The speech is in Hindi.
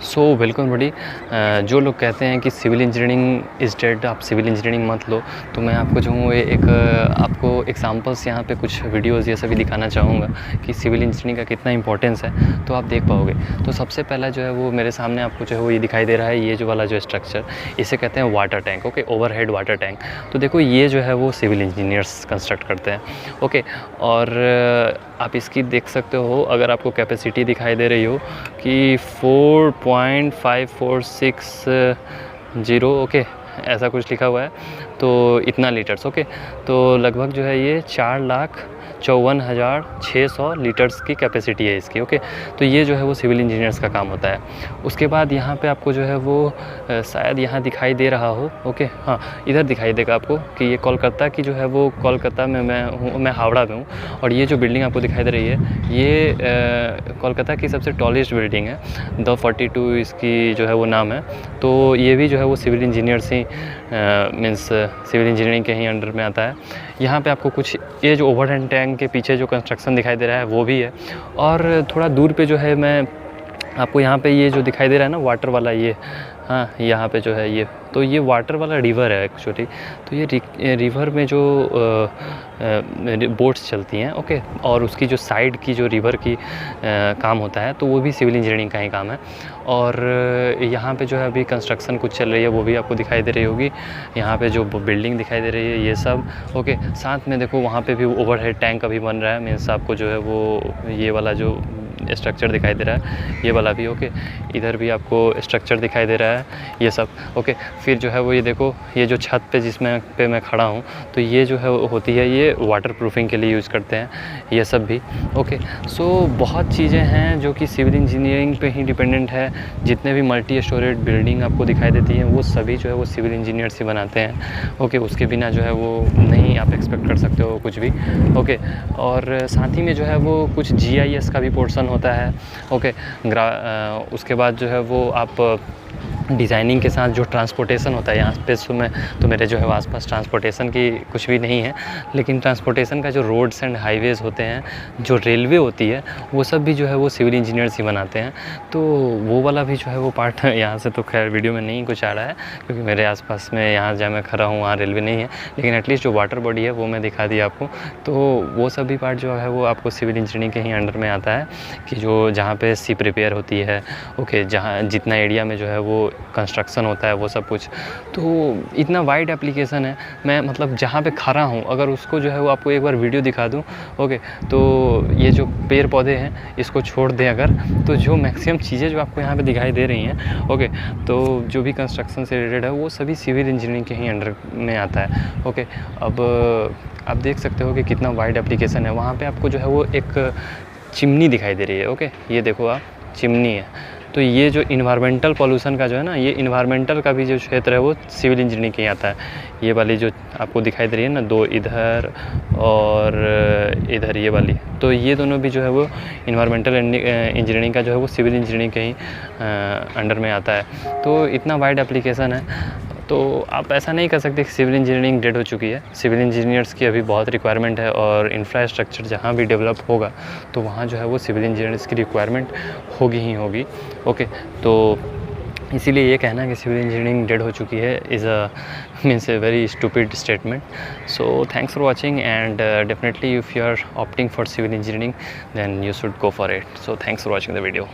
सो वेलकम बडी। जो लोग कहते हैं कि सिविल इंजीनियरिंग इज़ डेड, आप सिविल इंजीनियरिंग मत लो, तो मैं आपको जो हूँ एक आपको एग्जांपल्स यहाँ पे कुछ वीडियोज़ ये सभी दिखाना चाहूँगा कि सिविल इंजीनियरिंग का कितना इंपॉर्टेंस है, तो आप देख पाओगे। तो सबसे पहला जो है वो मेरे सामने आपको जो है वो ये दिखाई दे रहा है, ये जो वाला जो स्ट्रक्चर, इसे कहते हैं water tank. Okay, overhead water tank. तो देखो ये जो है वो सिविल इंजीनियर्स कंस्ट्रक्ट करते हैं। ओके, और आप इसकी देख सकते हो, अगर आपको कैपेसिटी दिखाई दे रही हो कि 4.5460, ओके, ऐसा कुछ लिखा हुआ है, तो इतना लीटर्स। ओके, तो लगभग जो है ये 4,54,600 लीटर्स की कैपेसिटी है इसकी। ओके, तो ये जो है वो सिविल इंजीनियर्स का काम होता है। उसके बाद यहाँ पे आपको जो है वो शायद यहाँ दिखाई दे रहा हो, ओके, हाँ, इधर दिखाई देगा आपको कि ये कोलकाता की जो है वो, कोलकाता में मैं हूँ, मैं हावड़ा में हूँ, और ये जो बिल्डिंग आपको दिखाई दे रही है ये कोलकाता की सबसे टॉलेस्ट बिल्डिंग है। द 42 इसकी जो है वो नाम है। तो ये भी जो है वो सिविल इंजीनियर्स ही मीन्स सिविल इंजीनियरिंग के ही अंडर में आता है। यहाँ पे आपको कुछ ये जो ओवरहेड टैंक के पीछे जो कंस्ट्रक्शन दिखाई दे रहा है वो भी है, और थोड़ा दूर पे जो है मैं आपको यहाँ पे ये जो दिखाई दे रहा है ना वाटर वाला, ये, हाँ, यहाँ पे जो है ये, तो ये वाटर वाला रिवर है एक्चुअली। तो ये रिवर में जो बोट्स चलती हैं, ओके, और उसकी जो साइड की जो रिवर की काम होता है, तो वो भी सिविल इंजीनियरिंग का ही काम है। और यहाँ पे जो है अभी कंस्ट्रक्शन कुछ चल रही है, वो भी आपको दिखाई दे रही होगी। यहाँ पे जो बिल्डिंग दिखाई दे रही है ये सब, ओके, साथ में देखो वहाँ पे भी ओवरहेड टैंक अभी बन रहा है। मीन्स आपको जो है वो ये वाला जो स्ट्रक्चर दिखाई दे रहा है, ये वाला भी, ओके, इधर भी आपको स्ट्रक्चर दिखाई दे रहा है, ये सब। ओके, फिर जो है वो ये देखो, ये जो छत पे जिसमें पे मैं खड़ा हूँ, तो ये जो है होती है, ये वाटर प्रूफिंग के लिए यूज़ करते हैं, ये सब भी। ओके, सो बहुत चीज़ें हैं जो कि सिविल इंजीनियरिंग पे ही डिपेंडेंट है। जितने भी मल्टी स्टोरेज बिल्डिंग आपको दिखाई देती हैं वो सभी जो है वो सिविल इंजीनियर्स ही बनाते हैं। ओके, उसके बिना जो है वो नहीं आप एक्सपेक्ट कर सकते हो कुछ भी। ओके, और साथ ही में जो है वो कुछ GIS का भी पोर्शन होता है। ओके, उसके बाद जो है वो आप डिज़ाइनिंग के साथ जो ट्रांसपोर्टेशन होता है, यहाँ पे तो मेरे जो है आसपास ट्रांसपोर्टेशन की कुछ भी नहीं है, लेकिन ट्रांसपोर्टेशन का जो रोड्स एंड हाईवेज़ होते हैं, जो रेलवे होती है, वो सब भी जो है वो सिविल इंजीनियर्स ही बनाते हैं। तो वो वाला भी जो है वो पार्ट यहाँ से तो खैर वीडियो में नहीं कुछ आ रहा है, क्योंकि मेरे आसपास में यहाँ जहाँ मैं खड़ा हूँ वहाँ रेलवे नहीं है, लेकिन एटलीस्ट जो वाटर बॉडी है वो मैं दिखा दी आपको। तो वो सभी पार्ट जो है वो आपको सिविल इंजीनियरिंग के ही अंडर में आता है, कि जो जहाँ पे शिप रिपेयर होती है, ओके, जहाँ जितना एरिया में जो है वो कंस्ट्रक्शन होता है वो सब कुछ। तो इतना वाइड एप्लीकेशन है। मैं मतलब जहाँ पे खड़ा हूँ, अगर उसको जो है वो आपको एक बार वीडियो दिखा दूँ, ओके, तो ये जो पेड़ पौधे हैं इसको छोड़ दें अगर, तो जो मैक्सिमम चीज़ें जो आपको यहाँ पे दिखाई दे रही हैं, ओके, तो जो भी कंस्ट्रक्शन से रिलेटेड है वो सभी सिविल इंजीनियरिंग के ही अंडर में आता है। ओके, अब आप देख सकते हो कि कितना वाइड एप्लीकेशन है। वहाँ पे आपको जो है वो एक चिमनी दिखाई दे रही है, ओके, ये देखो आप, चिमनी है। तो ये जो इन्वायरमेंटल पॉल्यूशन का जो है ना, ये इन्वायरमेंटल का भी जो क्षेत्र है वो सिविल इंजीनियरिंग के ही आता है। ये वाली जो आपको दिखाई दे रही है ना, दो इधर और इधर ये वाली, तो ये दोनों भी जो है वो इन्वायरमेंटल इंजीनियरिंग का जो है वो सिविल इंजीनियरिंग के ही अंडर में आता है। तो इतना वाइड एप्लीकेशन है। तो आप ऐसा नहीं कर सकते कि सिविल इंजीनियरिंग डेड हो चुकी है। सिविल इंजीनियर्स की अभी बहुत रिक्वायरमेंट है, और इंफ्रास्ट्रक्चर जहाँ भी डेवलप होगा तो वहाँ जो है वो सिविल इंजीनियर्स की रिक्वायरमेंट होगी ही होगी। ओके, तो इसीलिए ये कहना कि सिविल इंजीनियरिंग डेड हो चुकी है is means a very stupid statement. So thanks for watching, and definitely if you are opting for civil engineering then you should go for it. So thanks for watching the video.